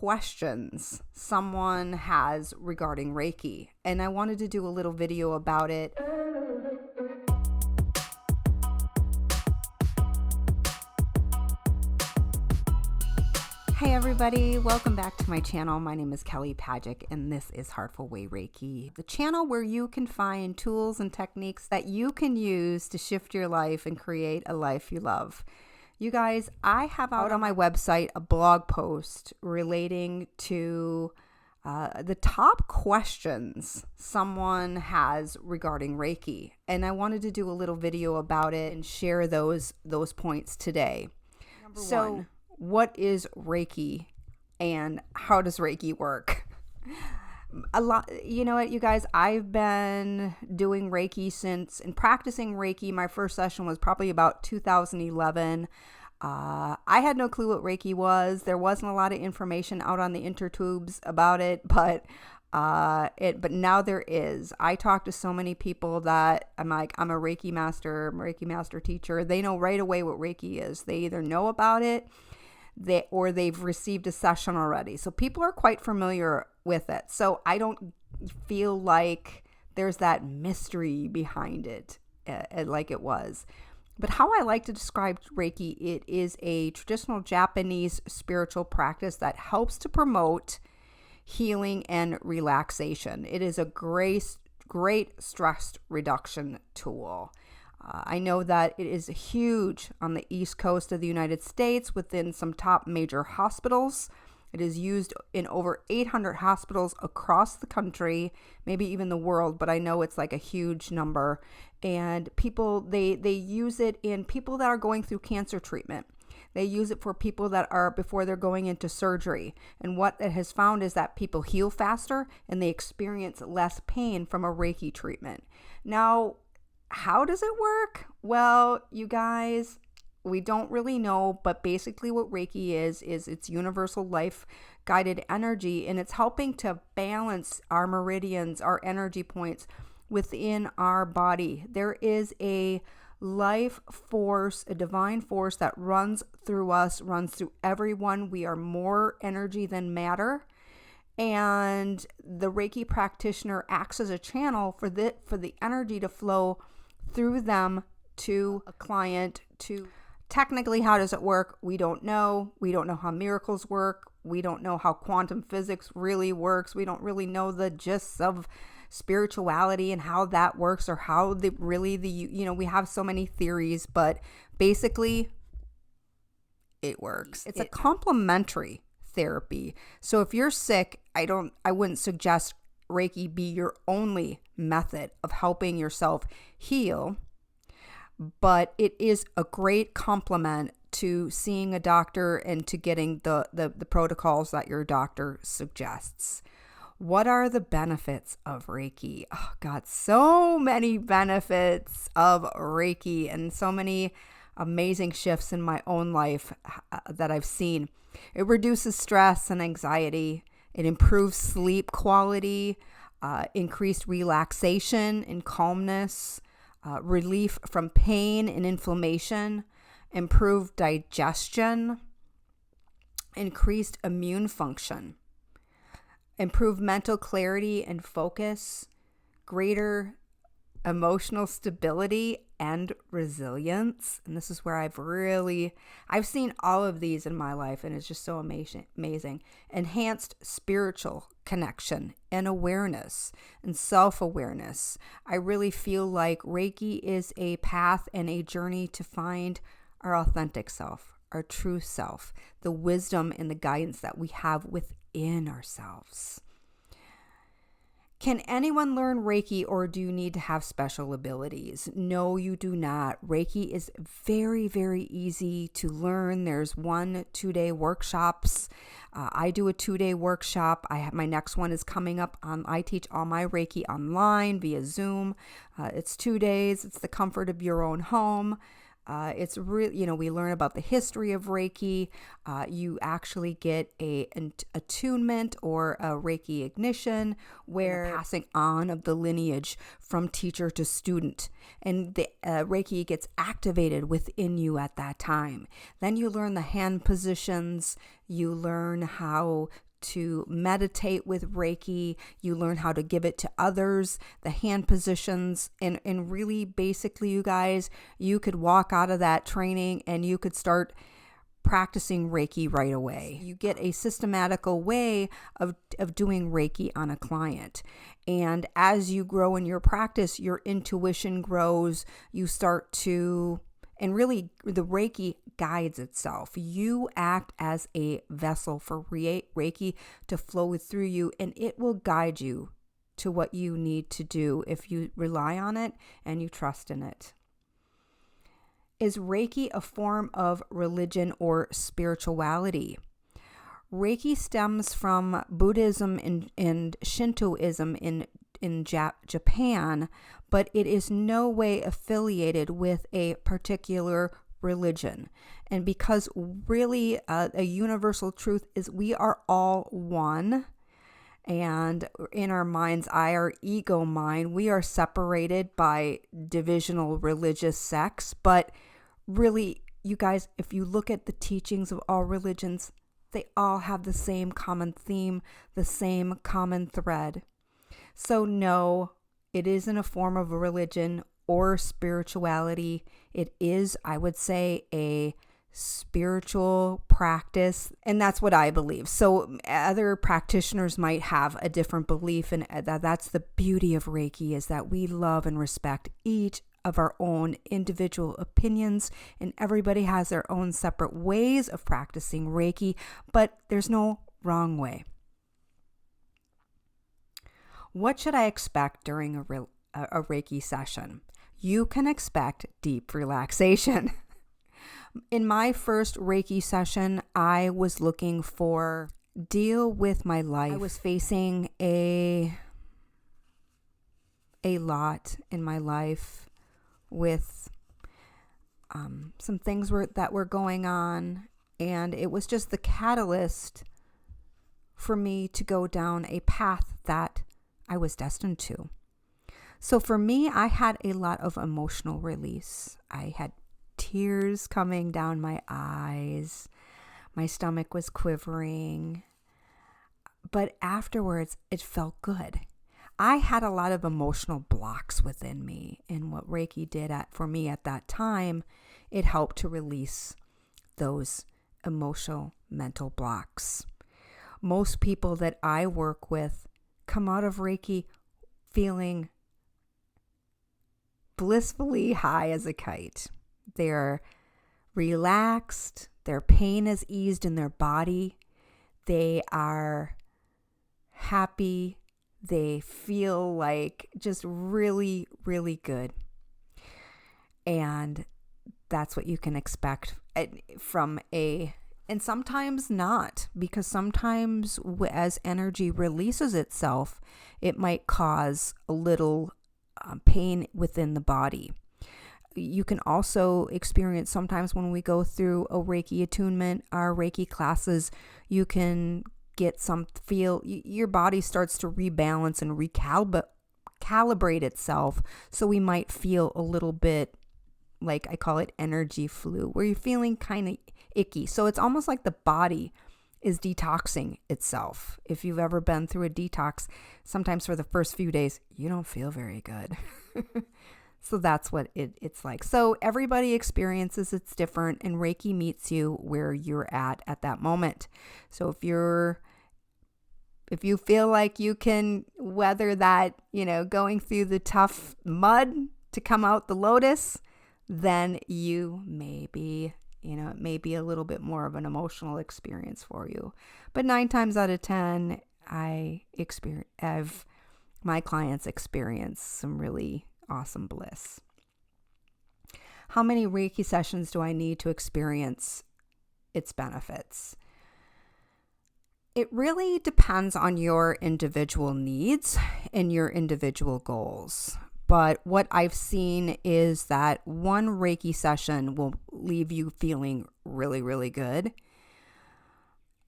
questions someone has regarding Reiki, and I wanted to do a little video about it. Hey everybody, welcome back to my channel. My name is Kelly Pajic and this is Heartful Way Reiki, the channel where you can find tools and techniques that you can use to shift your life and create a life you love. You guys, I have out on my website a blog post relating to the top questions someone has regarding Reiki, and I wanted to do a little video about it and share those points today. Number one, what is Reiki and how does Reiki work? You know what, you guys, I've been doing Reiki and practicing Reiki. My first session was probably about 2011. I had no clue what Reiki was. There wasn't a lot of information out on the intertubes about it, but now there is. I talk to so many people that I'm like, I'm a Reiki master teacher. They know right away what Reiki is. They either know about it, or they've received a session already. So people are quite familiar with it. So I don't feel like there's that mystery behind it like it was. But how I like to describe Reiki, it is a traditional Japanese spiritual practice that helps to promote healing and relaxation. It is a great stress reduction tool. I know that it is huge on the East Coast of the United States within some top major hospitals. It is used in over 800 hospitals across the country, maybe even the world, but I know it's like a huge number. And people, they use it in people that are going through cancer treatment. They use it for people that are before they're going into surgery. And what it has found is that people heal faster and they experience less pain from a Reiki treatment. Now, how does it work? Well, you guys, we don't really know, but basically what Reiki is it's universal life guided energy, and it's helping to balance our meridians, our energy points within our body. There is a life force, a divine force that runs through us, runs through everyone. We are more energy than matter. And the Reiki practitioner acts as a channel for the energy to flow through them to a client. To technically, how does it work? We don't know. We don't know how miracles work. We don't know how quantum physics really works. We don't really know the gists of spirituality and how that works, or how we have so many theories, but basically it works. It's a complementary therapy. So if you're sick, I wouldn't suggest Reiki be your only method of helping yourself heal, but it is a great complement to seeing a doctor and to getting the protocols that your doctor suggests. What are the benefits of Reiki? Oh God, so many benefits of Reiki and so many amazing shifts in my own life that I've seen. It reduces stress and anxiety. It improves sleep quality, increased relaxation and calmness, relief from pain and inflammation, improved digestion, increased immune function, improved mental clarity and focus, greater emotional stability and resilience. And this is where I've seen all of these in my life, and it's just so amazing. Enhanced spiritual connection and awareness and self-awareness. I really feel like Reiki is a path and a journey to find our authentic self, our true self, the wisdom and the guidance that we have within ourselves. Can anyone learn Reiki, or do you need to have special abilities? No, you do not. Reiki is very, very easy to learn. There's 1-2-day workshops. I do a 2-day workshop. My next one is coming up. I teach all my Reiki online via Zoom. It's 2 days. It's the comfort of your own home. It's really, we learn about the history of Reiki. You actually get an attunement or a Reiki ignition, where passing on of the lineage from teacher to student, and the Reiki gets activated within you at that time. Then you learn the hand positions. You learn how to meditate with Reiki. You learn how to give it to others, the hand positions, and really basically, you guys, you could walk out of that training and you could start practicing Reiki right away. You get a systematical way of doing Reiki on a client. And as you grow in your practice, your intuition grows. You start to, and really the Reiki guides itself. You act as a vessel for Reiki to flow through you, and it will guide you to what you need to do if you rely on it and you trust in it. Is Reiki a form of religion or spirituality? Reiki stems from Buddhism and Shintoism in Japan, but it is no way affiliated with a particular religion. And because really a universal truth is we are all one. And in our mind's eye, our ego mind, we are separated by divisional religious sects. But really, you guys, if you look at the teachings of all religions, they all have the same common theme, the same common thread. So no, it isn't a form of religion or spirituality. It is, I would say, a spiritual practice, and that's what I believe. So other practitioners might have a different belief, and that's the beauty of Reiki, is that we love and respect each of our own individual opinions, and everybody has their own separate ways of practicing Reiki, but there's no wrong way. What should I expect during a Reiki session? You can expect deep relaxation. In my first Reiki session, I was looking for deal with my life. I was facing a lot in my life with some things that were going on, and it was just the catalyst for me to go down a path that I was destined to. So for me, I had a lot of emotional release. I had tears coming down my eyes. My stomach was quivering. But afterwards, it felt good. I had a lot of emotional blocks within me. And what Reiki did for me at that time, it helped to release those emotional mental blocks. Most people that I work with come out of Reiki feeling blissfully high as a kite. They're relaxed, their pain is eased in their body, they are happy, they feel like just really, really good. And that's what you can expect from and sometimes not, because sometimes as energy releases itself, it might cause a little pain within the body. You can also experience sometimes when we go through a Reiki attunement, our Reiki classes, you can get your body starts to rebalance and recalibrate itself. So we might feel a little bit, like I call it energy flu, where you're feeling kind of icky. So it's almost like the body is detoxing itself. If you've ever been through a detox, sometimes for the first few days, you don't feel very good. So that's what it's like. So everybody experiences it's different, and Reiki meets you where you're at that moment. So if you feel like you can weather that, going through the tough mud to come out the lotus, then you may be, it may be a little bit more of an emotional experience for you. But 9 times out of 10, my clients experience some really awesome bliss. How many Reiki sessions do I need to experience its benefits? It really depends on your individual needs and your individual goals. But what I've seen is that one Reiki session will leave you feeling really, really good.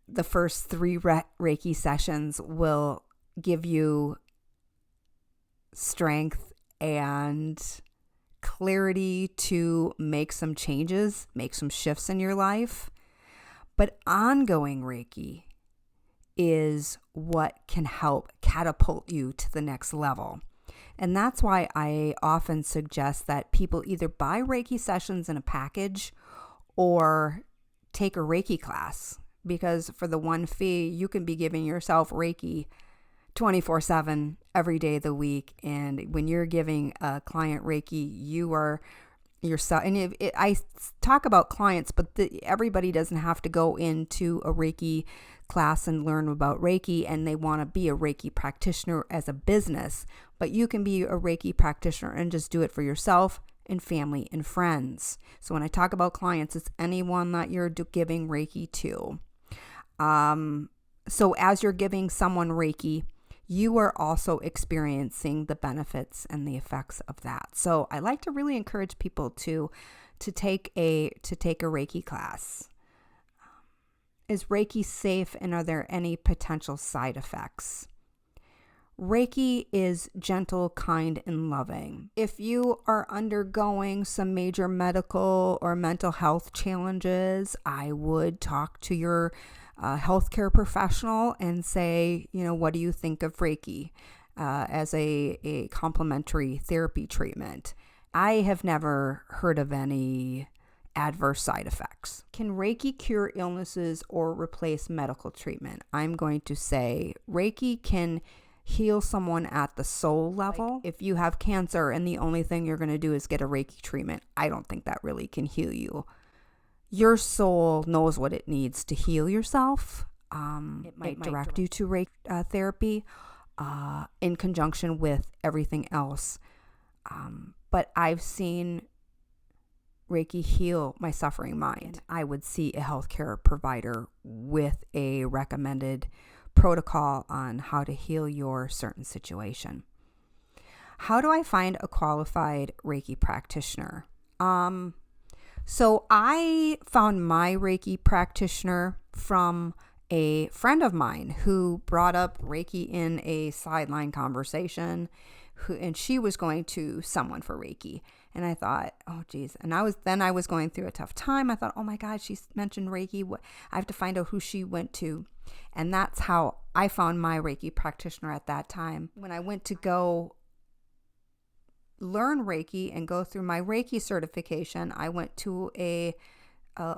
The first 3 Reiki sessions will give you strength and clarity to make some changes, make some shifts in your life. But ongoing Reiki is what can help catapult you to the next level. And that's why I often suggest that people either buy Reiki sessions in a package or take a Reiki class, because for the one fee, you can be giving yourself Reiki 24/7 every day of the week. And when you're giving a client Reiki, you are yourself. And I talk about clients, but everybody doesn't have to go into a Reiki class and learn about Reiki, and they want to be a Reiki practitioner as a business. But you can be a Reiki practitioner and just do it for yourself and family and friends. So when I talk about clients, it's anyone that you're giving Reiki to. So as you're giving someone Reiki, you are also experiencing the benefits and the effects of that. So I like to really encourage people to take a Reiki class. Is Reiki safe, and are there any potential side effects? Reiki is gentle, kind, and loving. If you are undergoing some major medical or mental health challenges, I would talk to your healthcare professional and say, what do you think of Reiki as a complementary therapy treatment? I have never heard of any adverse side effects. Can Reiki cure illnesses or replace medical treatment? I'm going to say Reiki can heal someone at the soul level. Like if you have cancer and the only thing you're going to do is get a Reiki treatment, I don't think that really can heal you. Your soul knows what it needs to heal yourself. It might direct you to Reiki therapy in conjunction with everything else. But I've seen Reiki heal my suffering mind. I would see a healthcare provider with a recommended protocol on how to heal your certain situation. How do I find a qualified Reiki practitioner? So I found my Reiki practitioner from a friend of mine who brought up Reiki in a sideline conversation, and she was going to someone for Reiki. And I thought, oh geez. And I was going through a tough time. I thought, oh my God, she mentioned Reiki. I have to find out who she went to. And that's how I found my Reiki practitioner at that time. When I went to go learn Reiki and go through my Reiki certification, I went to a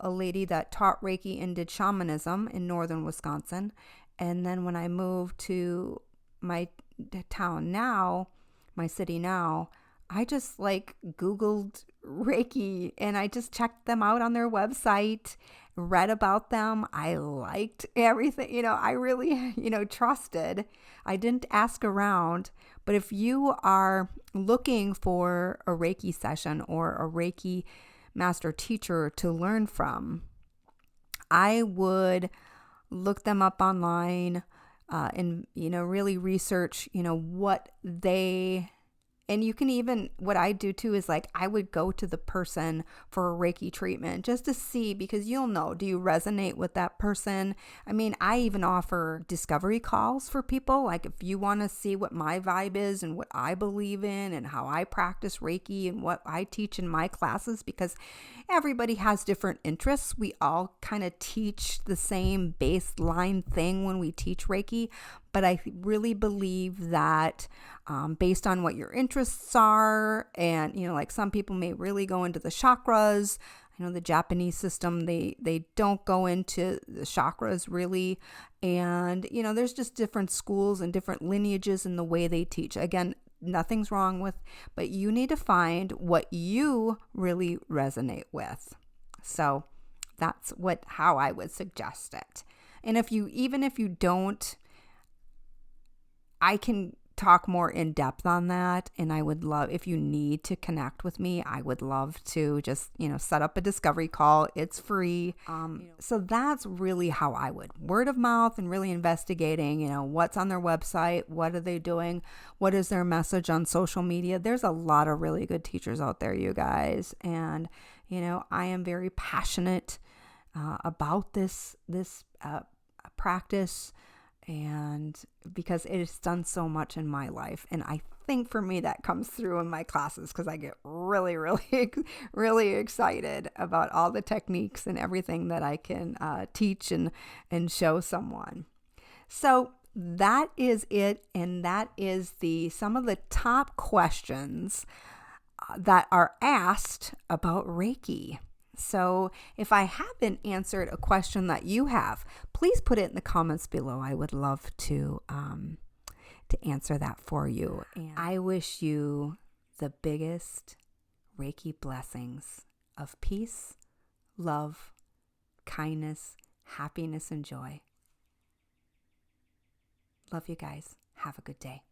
lady that taught Reiki and did shamanism in northern Wisconsin. And then when I moved to my town now, my city now, I just Googled Reiki and I just checked them out on their website, read about them. I liked everything, I really, trusted. I didn't ask around, but if you are looking for a Reiki session or a Reiki master teacher to learn from, I would look them up online and, really research, what they. And you can even, what I do too is I would go to the person for a Reiki treatment just to see, because you'll know, do you resonate with that person? I mean, I even offer discovery calls for people. If you want to see what my vibe is and what I believe in and how I practice Reiki and what I teach in my classes, because everybody has different interests. We all kind of teach the same baseline thing when we teach Reiki. But I really believe that based on what your interests are, and, some people may really go into the chakras. I know the Japanese system, they don't go into the chakras really. And, there's just different schools and different lineages in the way they teach. Again, nothing's wrong with, but you need to find what you really resonate with. So that's how I would suggest it. And if you don't, I can talk more in depth on that. And I would love, if you need to connect with me, I would love to just, set up a discovery call. It's free. So that's really how I would. Word of mouth and really investigating, what's on their website, what are they doing, what is their message on social media. There's a lot of really good teachers out there, you guys. And, I am very passionate about this practice. And because it has done so much in my life. And I think for me that comes through in my classes, because I get really, really, really excited about all the techniques and everything that I can teach and show someone. So that is it, and that is some of the top questions that are asked about Reiki. So if I haven't answered a question that you have, please put it in the comments below. I would love to answer that for you. And I wish you the biggest Reiki blessings of peace, love, kindness, happiness, and joy. Love you guys. Have a good day.